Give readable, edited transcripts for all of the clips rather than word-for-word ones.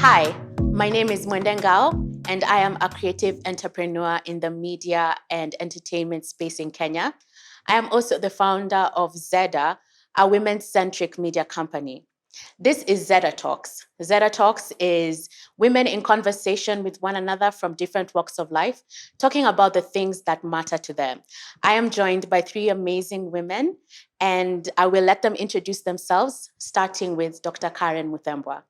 Hi, my name is Mwende Ngao, and I am a creative entrepreneur in the media and entertainment space in Kenya. I am also the founder of Zeda, a women-centric media company. This is Zeda Talks. Zeda Talks is women in conversation with one another from different walks of life, talking about the things that matter to them. I am joined by three amazing women, and I will let them introduce themselves, starting with Dr. Karen Muthembwa.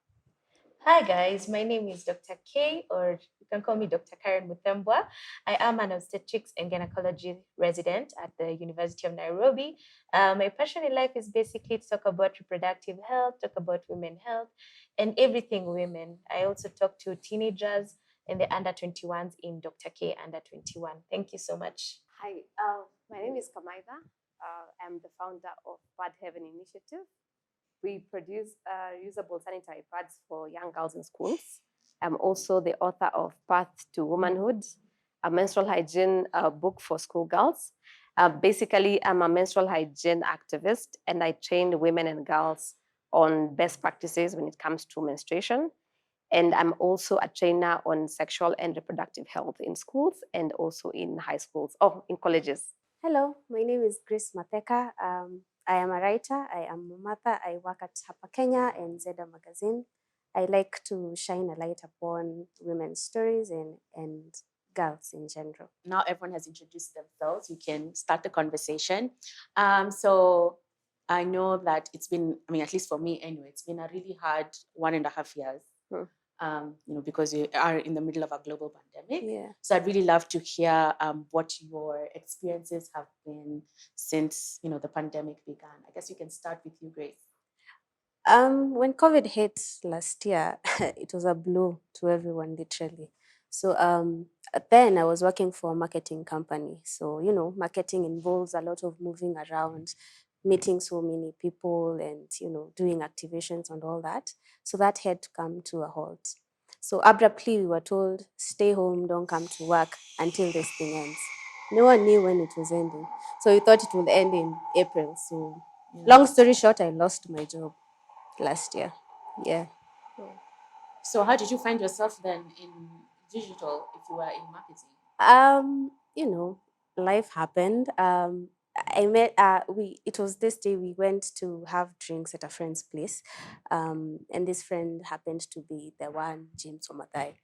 Hi guys, my name is Dr. K, or you can call me Dr. Karen Muthembwa. I am an obstetrics and gynecology resident at the University of Nairobi. My passion in life is basically to talk about reproductive health, talk about women health, and everything women. I also talk to teenagers and the under 21s in Dr. K under 21. Thank you so much. Hi, my name is Kamaitha. I'm the founder of Pad Heaven Initiative. We produce reusable sanitary pads for young girls in schools. I'm also the author of Path to Womanhood, a menstrual hygiene book for schoolgirls. Basically, I'm a menstrual hygiene activist, and I train women and girls on best practices when it comes to menstruation. And I'm also a trainer on sexual and reproductive health in schools and also in high schools, in colleges. Hello, my name is Grace Matheka. I am a writer. I am a mother. I work at Hapa Kenya and Zeda magazine. I like to shine a light upon women's stories and girls in general. Now everyone has introduced themselves. We can start the conversation. So I know that it's been, at least for me anyway, it's been a really hard 1.5 years. Because we are in the middle of a global pandemic. Yeah. So I'd really love to hear what your experiences have been since, the pandemic began. I guess we can start with you, Grace. When COVID hit last year, it was a blow to everyone, literally. So then I was working for a marketing company. So, marketing involves a lot of moving around, meeting so many people and, doing activations and all that. So that had to come to a halt. So abruptly we were told, stay home, don't come to work until this thing ends. No one knew when it was ending. So we thought it would end in April. So long story short, I lost my job last year. Yeah. So how did you find yourself then in digital if you were in marketing? Life happened. I met it was this day we went to have drinks at a friend's place. And this friend happened to be the one, James Omathai.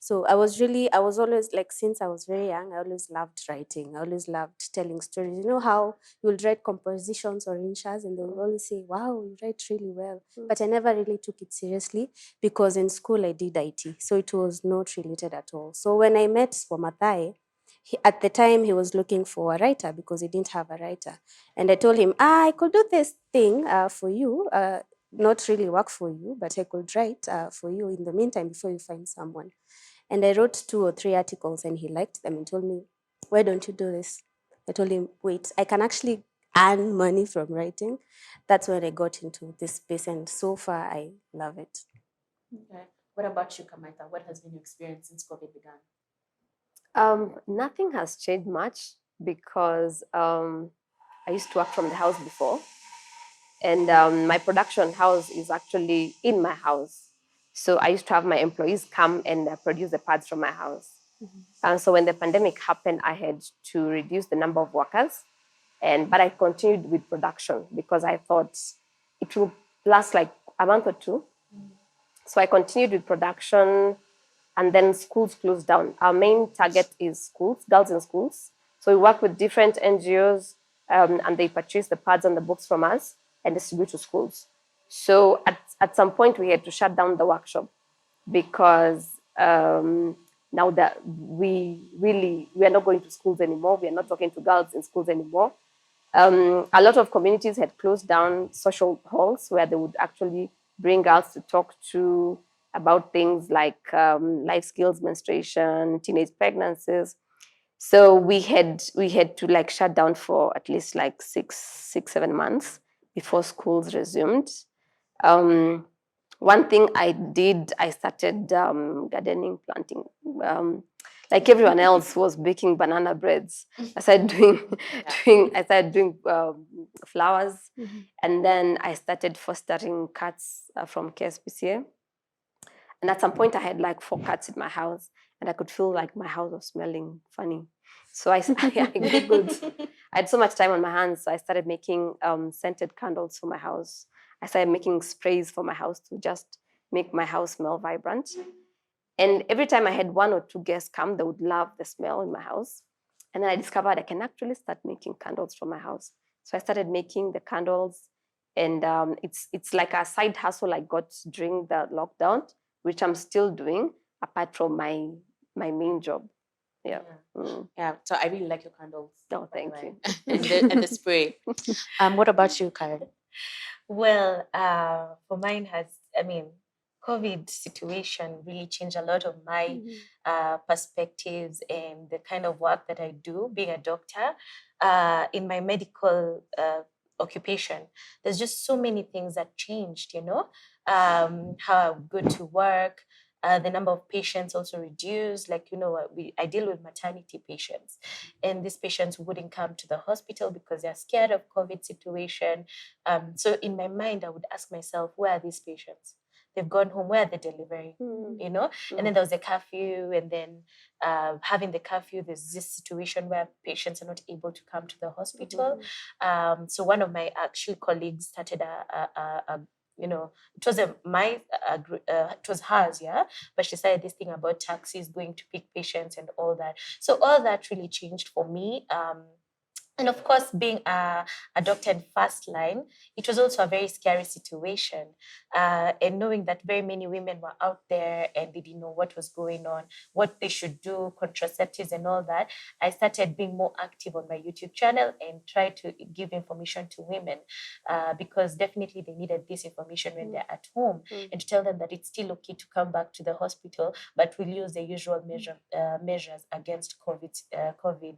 So I was always like, since I was very young, I always loved writing. I always loved telling stories. You know how you will write compositions or inshas and they will always say, wow, you write really well. But I never really took it seriously because in school I did IT. So it was not related at all. So when I met Wamathai, at the time he was looking for a writer because he didn't have a writer. And I told him, I could do this thing for you, not really work for you, but I could write for you in the meantime before you find someone. And I wrote 2 or 3 articles and he liked them and told me, why don't you do this? I told him, wait, I can actually earn money from writing. That's when I got into this space and so far I love it. Okay. What about you, Kamaitha? What has been your experience since COVID began? Nothing has changed much because I used to work from the house before. And my production house is actually in my house. So I used to have my employees come and produce the pads from my house. And so when the pandemic happened, I had to reduce the number of workers. But I continued with production because I thought it would last like a month or two. So I continued with production, and then schools closed down. Our main target is schools, girls in schools. So we work with different NGOs, and they purchase the pads and the books from us and distribute to schools. So at some point, we had to shut down the workshop because now that we are not going to schools anymore. We are not talking to girls in schools anymore. A lot of communities had closed down social halls where they would actually bring girls to talk to about things like life skills, menstruation, teenage pregnancies. So we had to like shut down for at least like 7 months before schools resumed. One thing I did, I started gardening, planting. Like everyone else was baking banana breads. I started doing flowers, and then I started fostering cats from KSPCA. And at some point, I had like 4 cats in my house, and I could feel like my house was smelling funny. So I Googled. I had so much time on my hands, so I started making scented candles for my house. I started making sprays for my house to just make my house smell vibrant. And every time I had 1 or 2 guests come, they would love the smell in my house. And then I discovered I can actually start making candles for my house. So I started making the candles, and it's like a side hustle I got during the lockdown, which I'm still doing apart from my main job. Yeah. Yeah. So I really like your candles. Oh, thank you. And the spray. What about you, Karen? Well, for mine COVID situation really changed a lot of my perspectives and the kind of work that I do, being a doctor, in my medical occupation. There's just so many things that changed, how I go to work. The number of patients also reduced. I deal with maternity patients, and these patients wouldn't come to the hospital because they're scared of COVID situation. So in my mind, I would ask myself, where are these patients? They've gone home. Where are they delivering? And then there was a curfew, and then having the curfew, there's this situation where patients are not able to come to the hospital. So one of my actual colleagues started it wasn't it was hers, yeah, but she started this thing about taxis going to pick patients and all that. So all that really changed for me. And of course, being a doctor in first line, it was also a very scary situation. And knowing that very many women were out there and they didn't know what was going on, what they should do, contraceptives and all that, I started being more active on my YouTube channel and try to give information to women because definitely they needed this information when they're at home, and to tell them that it's still okay to come back to the hospital, but we'll use the usual measures against COVID.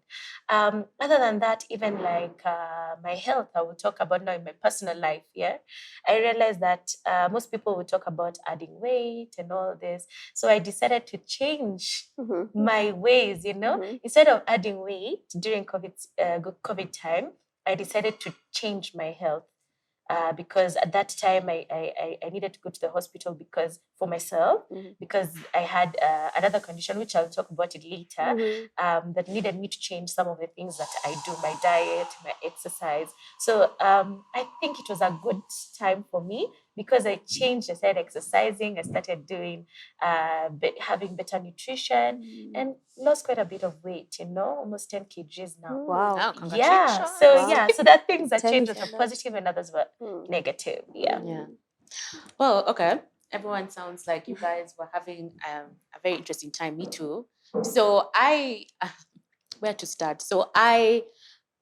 Other than that, even like my health, I will talk about now in my personal life. Yeah, I realized that most people will talk about adding weight and all this. So I decided to change my ways. Instead of adding weight during COVID time, I decided to change my health. Because at that time I needed to go to the hospital for myself, because I had another condition which I'll talk about it later, that needed me to change some of the things that I do, my diet, my exercise. So I think it was a good time for me because I changed. I started exercising, I started doing having better nutrition, and lost quite a bit of weight, almost 10 kgs now. Wow. Wow, Yeah. congratulations. So Wow. yeah, so there are things that 10 changed is that a are lot. positive and others were negative. Yeah. Yeah. Well, okay. Everyone sounds like you guys were having a very interesting time. Me too. So where to start? So I'd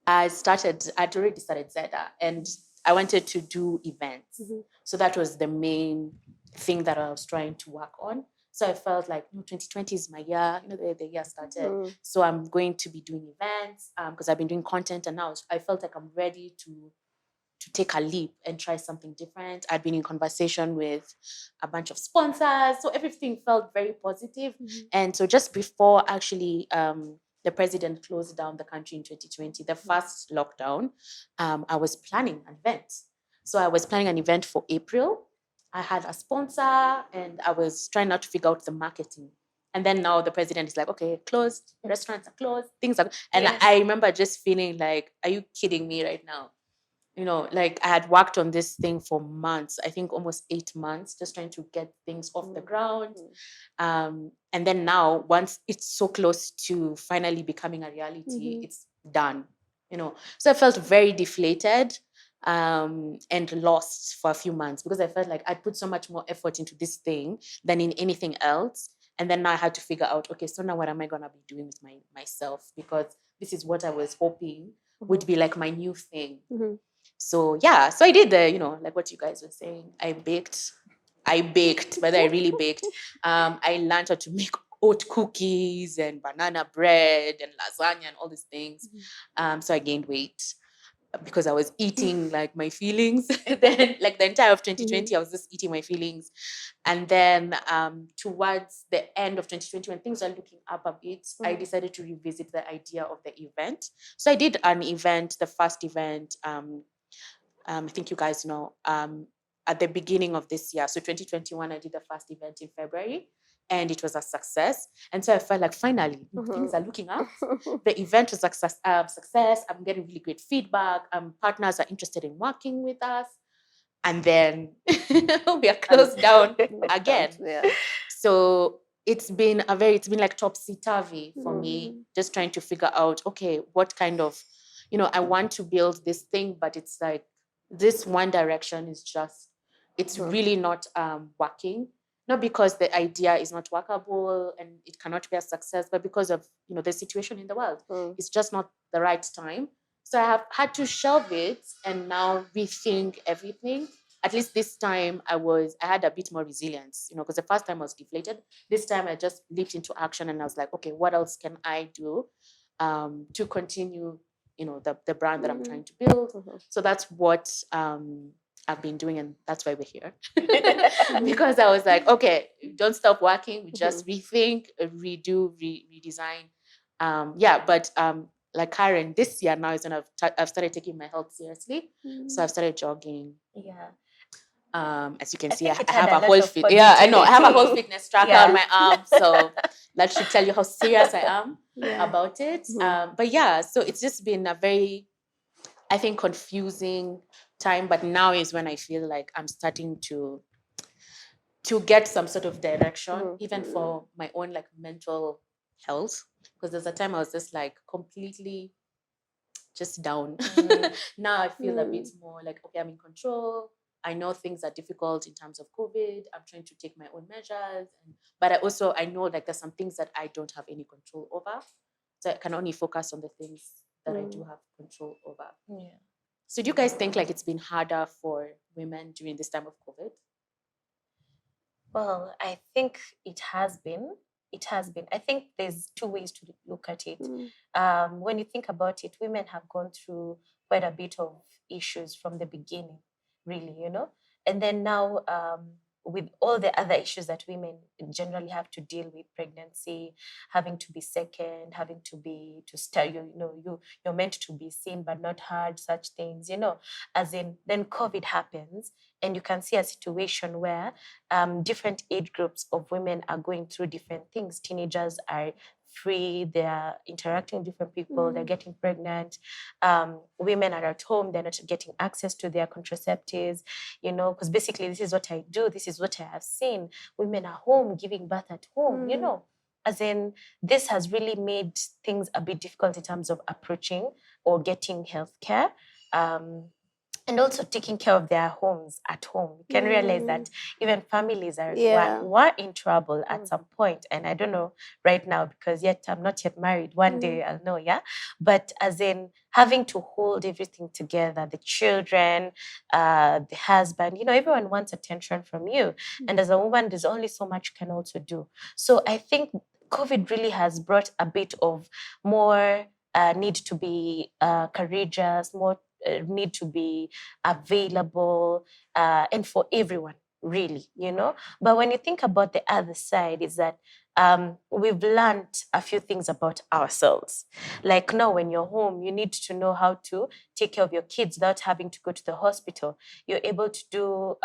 already started Zeda, and I wanted to do events. So that was the main thing that I was trying to work on. So I felt like 2020 is my year, the year started. So I'm going to be doing events because I've been doing content, and now I felt like I'm ready to take a leap and try something different. I'd been in conversation with a bunch of sponsors, so everything felt very positive. And so just before actually the president closed down the country in 2020, the first lockdown, I was planning an event. So I was planning an event for April. I had a sponsor and I was trying not to figure out the marketing. And then now the president is like, okay, closed, restaurants are closed, things are... And Yes. I remember just feeling like, are you kidding me right now? Like I had worked on this thing for months, I think almost 8 months, just trying to get things off the ground. And then now, once it's so close to finally becoming a reality, it's done, So I felt very deflated and lost for a few months because I felt like I'd put so much more effort into this thing than in anything else. And then now I had to figure out, okay, so now what am I going to be doing with myself? Because this is what I was hoping would be like my new thing. So yeah, so I did like what you guys were saying. I baked, but I really baked. I learned how to make oat cookies and banana bread and lasagna and all these things. So I gained weight because I was eating like my feelings. Then like the entire of 2020, I was just eating my feelings. And then towards the end of 2020, when things are looking up a bit, I decided to revisit the idea of the event. So I did an event, the first event, I think you guys know, at the beginning of this year. So 2021, I did the first event in February, and it was a success. And so I felt like finally things are looking up. The event was a success. I'm getting really great feedback. Partners are interested in working with us. And then we are closed down again. Yeah. So it's been like topsy-turvy for me, just trying to figure out, okay, what kind of, I want to build this thing, but it's like this one direction is just, it's really not working. Not because the idea is not workable and it cannot be a success, but because of, the situation in the world. It's just not the right time. So I have had to shelve it and now rethink everything. At least this time I had a bit more resilience, because the first time I was deflated. This time I just leaped into action and I was like, okay, what else can I do to continue, the brand that I'm trying to build? So that's what I've been doing, and that's why we're here. Because I was like, okay, don't stop working. We just rethink, redo, redesign. But like Karen, this year now is when I've started taking my health seriously. So I've started jogging. Yeah. As you can see, think I it had have a a whole lot of I have a whole positivity. fitness tracker Yeah. on my arm, so that should tell you how serious I am about it. But yeah, so it's just been a very, I think, confusing time. But now is when I feel like I'm starting to get some sort of direction, even for my own like mental health. Because there's a time I was just like completely just down. Now I feel a bit more like, okay, I'm in control. I know things are difficult in terms of COVID. I'm trying to take my own measures. But I know like there's some things that I don't have any control over. So I can only focus on the things that I do have control over. Yeah. So do you guys think like it's been harder for women during this time of COVID? Well, I think it has been. It has been. I think there's two ways to look at it. When you think about it, women have gone through quite a bit of issues from the beginning, really, And then now, with all the other issues that women generally have to deal with, pregnancy, having to be second, having to start, you're meant to be seen but not heard, such things, as in then COVID happens, and you can see a situation where different age groups of women are going through different things. Teenagers are free, they're interacting with different people, they're getting pregnant. Women are at home, they're not getting access to their contraceptives, because basically this is what I do, this is what I have seen. Women are home, giving birth at home, As in, this has really made things a bit difficult in terms of approaching or getting healthcare. And also taking care of their homes at home. You can realize that even families were in trouble at some point. And I don't know right now, because I'm not yet married. One day I'll know, yeah? But as in having to hold everything together, the children, the husband, everyone wants attention from you. And as a woman, there's only so much you can also do. So I think COVID really has brought a bit of more need to be courageous, more need to be available, and for everyone, really, But when you think about the other side, is that we've learned a few things about ourselves. Like now, when you're home, you need to know how to take care of your kids without having to go to the hospital. You're able to do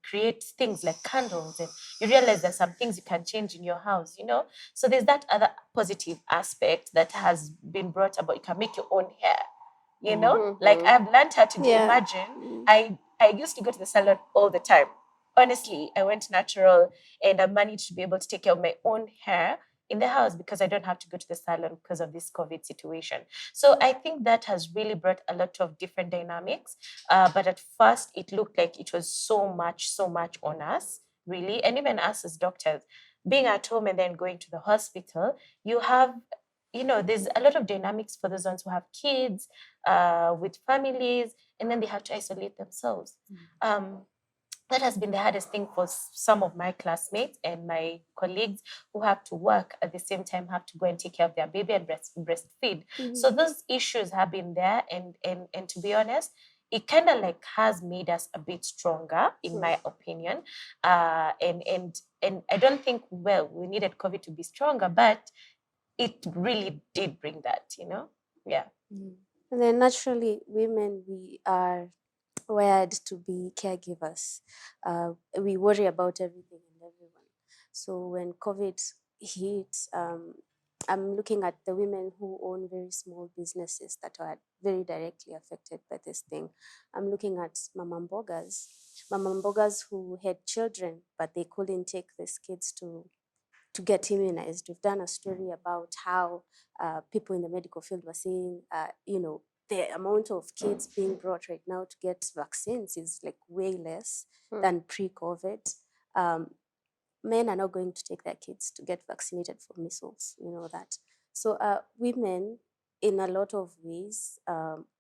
create things like candles, and you realize there's some things you can change in your house, So there's that other positive aspect that has been brought about. You can make your own hair. Like I've learned how to do. Imagine, I used to go to the salon all the time. Honestly, I went natural, and I managed to be able to take care of my own hair in the house because I don't have to go to the salon because of this COVID situation. So I think that has really brought a lot of different dynamics. But at first, it looked like it was so much on us, really. And even us as doctors, being at home and then going to the hospital, you have, there's a lot of dynamics for those ones who have kids, with families, and then they have to isolate themselves. That has been the hardest thing for some of my classmates and my colleagues who have to work at the same time, have to go and take care of their baby and breastfeed. So those issues have been there, and to be honest, it kind of like has made us a bit stronger, in my opinion. And I don't think, we needed COVID to be stronger, but it really did bring that, Yeah. And then naturally, women, we are wired to be caregivers. We worry about everything and everyone. So when COVID hit, I'm looking at the women who own very small businesses that are very directly affected by this thing. I'm looking at mama mbogas who had children, but they couldn't take these kids to get immunized. We've done a story about how people in the medical field were saying, the amount of kids being brought right now to get vaccines is like way less than pre-COVID. Men are not going to take their kids to get vaccinated for measles, you know that. So women, in a lot of ways,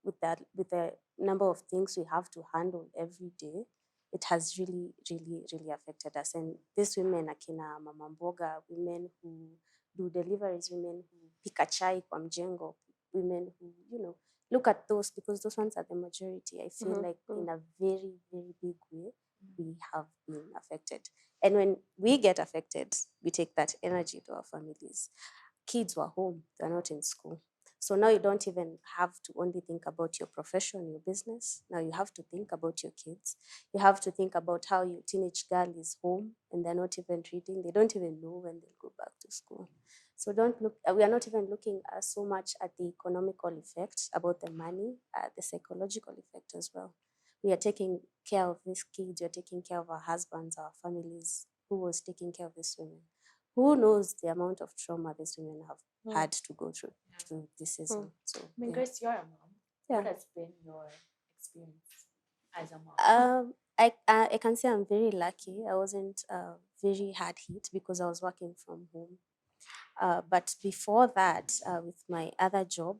with the number of things we have to handle every day, it has really, really, really affected us. And these women, akina mama mboga, women who do deliveries, women who pika chai kwa mjengo, women who, look at those, because those ones are the majority. I feel like in a very, very big way, we have been affected. And when we get affected, we take that energy to our families. Kids were home, they're not in school. So now you don't even have to only think about your profession, your business. Now you have to think about your kids. You have to think about how your teenage girl is home and they're not even reading. They don't even know when they'll go back to school. So we are not even looking so much at the economical effect, about the money, the psychological effect as well. We are taking care of these kids, we are taking care of our husbands, our families. Who was taking care of these women? Who knows the amount of trauma these women have had to go through this season? So, Grace, you're a mom. Yeah. What has been your experience as a mom? I can say I'm very lucky. I wasn't very hard hit because I was working from home. But before that, with my other job,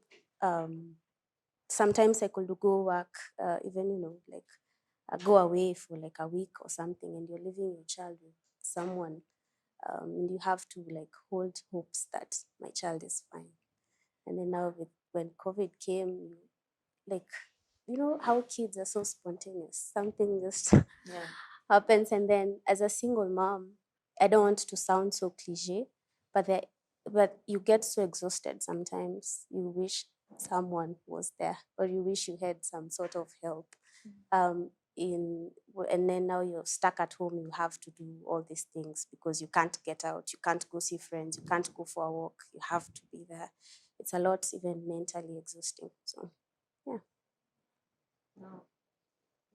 sometimes I could go work, even, go away for like a week or something, and you're leaving your child with someone, and you have to like hold hopes that my child is fine. And then now when COVID came, how kids are so spontaneous. Something just happens, and then as a single mom, I don't want to sound so cliche, but you get so exhausted sometimes. You wish someone was there, or you wish you had some sort of help. And then now you're stuck at home. You have to do all these things because you can't get out. You can't go see friends. You can't go for a walk. You have to be there. It's a lot, even mentally exhausting. So, yeah. No.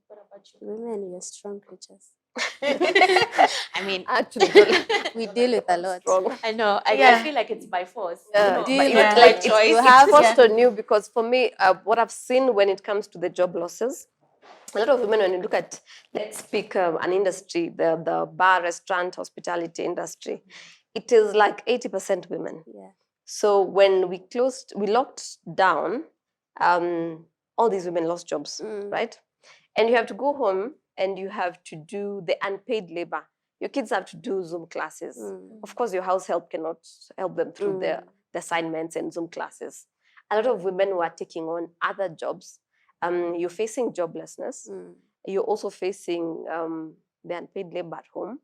What about you? Women, we are strong creatures. I mean, Actually, we deal with a lot. strong. I know. I feel like it's by force. Yeah, But but by like choice. you have forced on you, because for me, what I've seen when it comes to the job losses, a lot of women, when you look at, let's pick an industry, the bar, restaurant, hospitality industry, it is like 80% women. Yeah. So when we locked down, all these women lost jobs, right? And you have to go home and you have to do the unpaid labor. Your kids have to do Zoom classes. Of course, your house help cannot help them through the assignments and Zoom classes. A lot of women were taking on other jobs. You're facing joblessness. You're also facing the unpaid labor at home.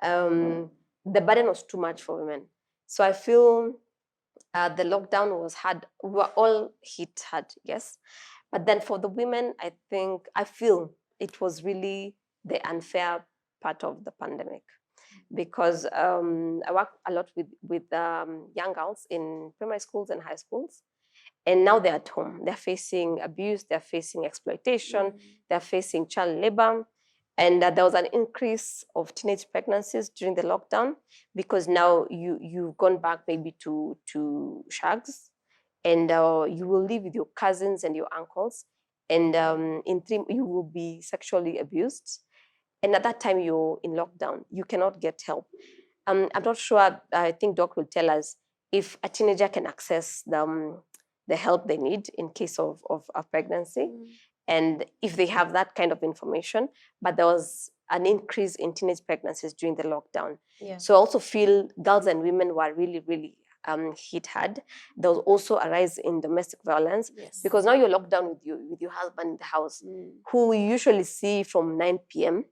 The burden was too much for women. So I feel the lockdown was hard. We were all hit hard, yes. But then for the women, I feel it was really the unfair part of the pandemic, because I work a lot with young girls in primary schools and high schools. And now they're at home. They're facing abuse, they're facing exploitation, they're facing child labor. And there was an increase of teenage pregnancies during the lockdown, because now you've gone back maybe to shags, and you will live with your cousins and your uncles, and you will be sexually abused. And at that time, you're in lockdown. You cannot get help. I'm not sure. I think Doc will tell us if a teenager can access the help they need in case of a pregnancy, and if they have that kind of information. But there was an increase in teenage pregnancies during the lockdown. Yeah. So I also feel girls and women were really, really hit hard. There was also a rise in domestic violence, because now you're locked down with your husband in the house, who we usually see from 9 p.m.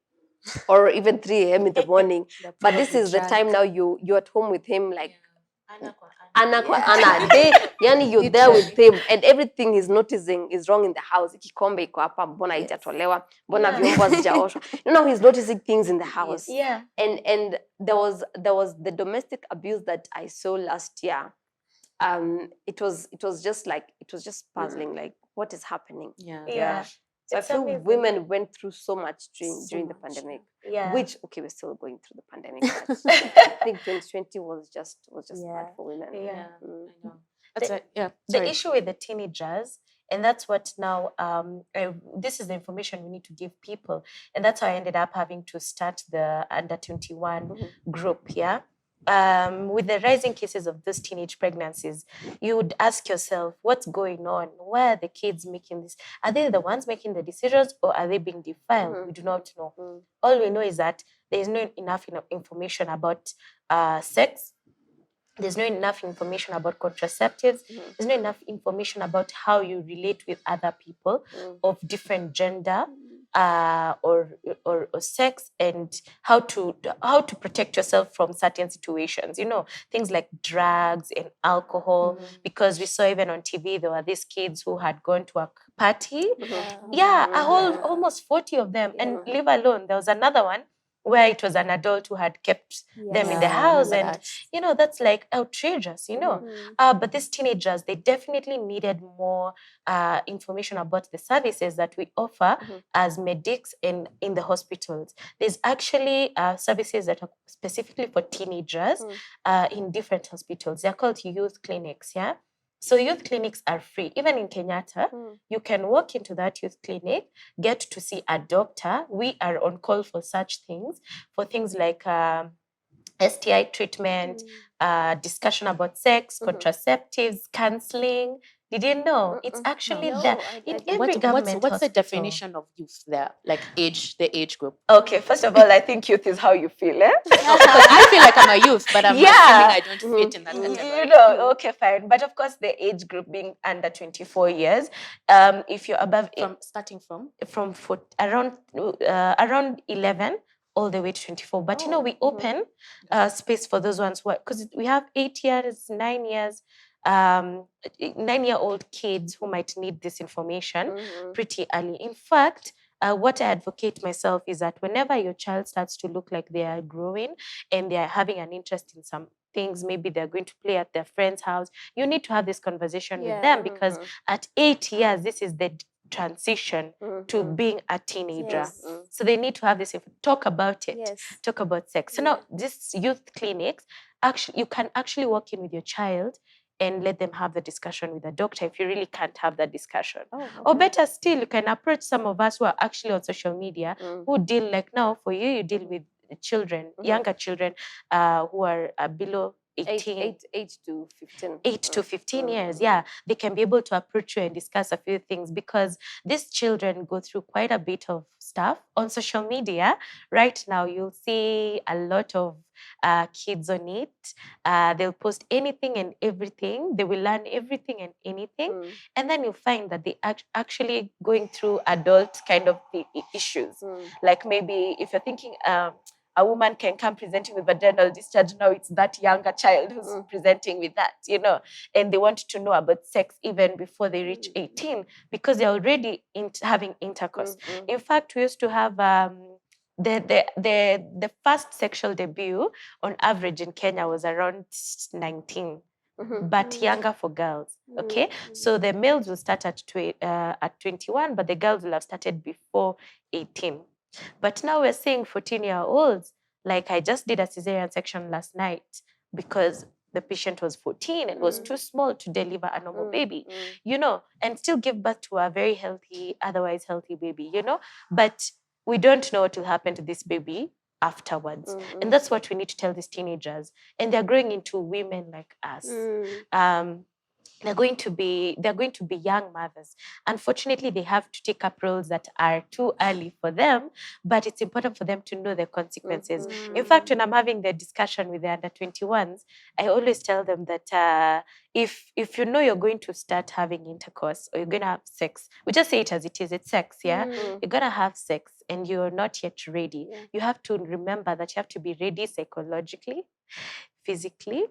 or even 3 a.m. in the morning. But this is the time now you're at home with him, like Ana kwa ana. They, yani you're there with him and everything he's noticing is wrong in the house. Kikombe iko hapa, mbona haijatolewa, mbona vyombo hazijaoshwa. He's noticing things in the house. Yeah. And there was the domestic abuse that I saw last year. It was just puzzling, like what is happening. Yeah. So It's I feel amazing. women went through so much during the pandemic. Yeah. Which, okay, we're still going through the pandemic. But I think 2020 was just bad for women. Yeah. I know. That's The- it. Yeah. The Sorry. issue with the teenagers, and that's what now, this is the information we need to give people. And that's how I ended up having to start the under 21 group, yeah? With the rising cases of those teenage pregnancies, you would ask yourself, what's going on? Why are the kids making this? Are they the ones making the decisions, or are they being defiled? We do not know. All we know is that there is not enough information about sex. There's not enough information about contraceptives. There's not enough information about how you relate with other people of different gender or sex, and how to protect yourself from certain situations. Things like drugs and alcohol. Because we saw even on TV there were these kids who had gone to a party. Almost 40 of them, and leave alone. There was another one where it was an adult who had kept them in the house, and that's like outrageous, but these teenagers, they definitely needed more information about the services that we offer as medics in the hospitals. There's actually services that are specifically for teenagers in different hospitals. They're called youth clinics. So youth clinics are free. Even in Kenyatta, you can walk into that youth clinic, get to see a doctor. We are on call for such things, for things like STI treatment, discussion about sex, contraceptives, counseling. Did you know? It's actually there in every government What's the hospital. definition of youth there? Like the age group? Okay, first of all, I think youth is how you feel, eh? Because I feel like I'm a youth, but I'm assuming I don't fit in that category. Okay, fine. But of course, the age group being under 24 years, if you're above Starting from around 11 all the way to 24. But we open space for those ones who are, because we have 8 years, 9 years, 9-year-old kids who might need this information pretty early. In fact, what I advocate myself is that whenever your child starts to look like they are growing and they are having an interest in some things, maybe they're going to play at their friend's house, you need to have this conversation with them, because at 8 years, this is the transition to being a teenager. So they need to have this, talk about it, talk about sex. So now these youth clinics, actually, you can actually walk in with your child and let them have the discussion with a doctor if you really can't have that discussion. Or better still, you can approach some of us who are actually on social media, who deal, like now for you deal with children, younger children who are below 18. 8 to 15. 8 to 15 years, they can be able to approach you and discuss a few things, because these children go through quite a bit of stuff on social media. Right now, you'll see a lot of kids on it. They'll post anything and everything. They will learn everything and anything. And then you'll find that they actually going through adult kind of issues. Like maybe if you're thinking, a woman can come presenting with vaginal discharge. Now it's that younger child who's presenting with that, and they want to know about sex even before they reach 18, because they're already having intercourse. In fact, we used to have the first sexual debut on average in Kenya was around 19. But younger for girls. Okay, so the males will start at 21, but the girls will have started before 18. But now we're seeing 14-year-olds. Like I just did a cesarean section last night because the patient was 14 and was too small to deliver a normal baby, and still give birth to a very healthy, otherwise healthy baby, But we don't know what will happen to this baby afterwards. And that's what we need to tell these teenagers. And they're growing into women like us. They're going to be young mothers. Unfortunately, they have to take up roles that are too early for them, but it's important for them to know the consequences. In fact, when I'm having the discussion with the under 21s, I always tell them that if you know you're going to start having intercourse or you're going to have sex, we just say it as it is, it's sex, You're going to have sex and you're not yet ready. You have to remember that you have to be ready psychologically, physically,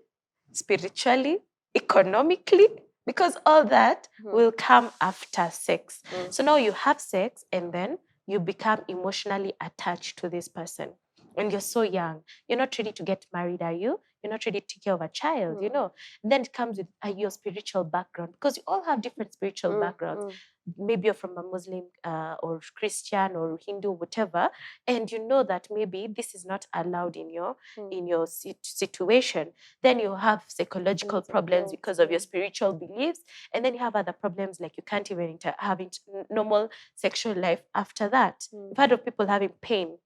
spiritually, economically, because all that will come after sex. So now you have sex and then you become emotionally attached to this person. And you're so young. You're not ready to get married, are you? You're not ready to take care of a child, you know. And then it comes with your spiritual background, because you all have different spiritual backgrounds. Maybe you're from a Muslim or Christian or Hindu, whatever, and you know that maybe this is not allowed in your situation. Then you have psychological problems because of your spiritual beliefs, and then you have other problems like you can't even have normal sexual life after that. You've heard of people having pain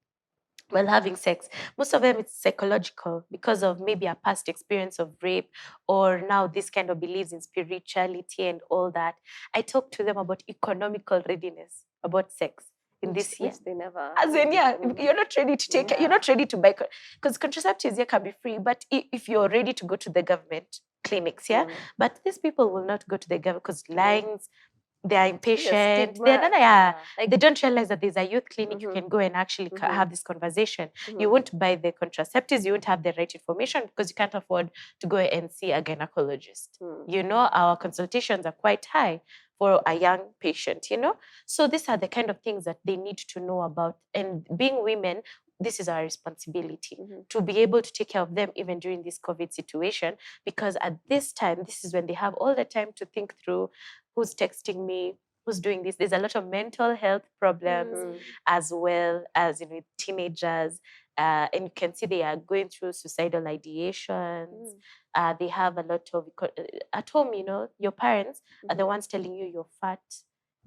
while having sex. Most of them it's psychological because of maybe a past experience of rape, or now this kind of beliefs in spirituality and all that. I talk to them about economical readiness, about sex in this year. They never. As in, you're not ready to take it. You're not ready to buy, because contraceptives here can be free, but if you're ready to go to the government clinics, but these people will not go to the government because lines. They are impatient. They don't realize that there's a youth clinic. You can go and actually have this conversation. You won't buy the contraceptives. You won't have the right information because you can't afford to go and see a gynecologist. You know, our consultations are quite high for a young patient, you know. So these are the kind of things that they need to know about. And being women, this is our responsibility to be able to take care of them even during this COVID situation, because at this time, this is when they have all the time to think through who's texting me, who's doing this. There's a lot of mental health problems as well as, you know, teenagers. And you can see they are going through suicidal ideations. They have a lot of, at home, you know, your parents are the ones telling you you're fat,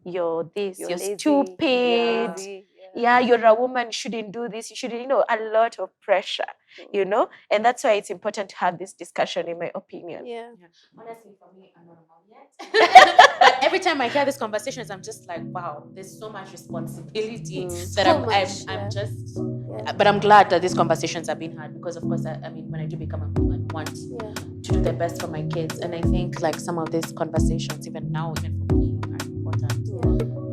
you're this, you're lazy, stupid. You're a woman, you shouldn't do this, you shouldn't, you know, a lot of pressure, you know, and that's why it's important to have this discussion, in my opinion. Honestly, for me, I'm not a mom yet. But every time I hear these conversations, I'm just like, wow, there's so much responsibility that I'm just. But I'm glad that these conversations are being had, because of course, I mean, when I do become a mom, I want to do the best for my kids, and I think like some of these conversations, even now, even for me, are important.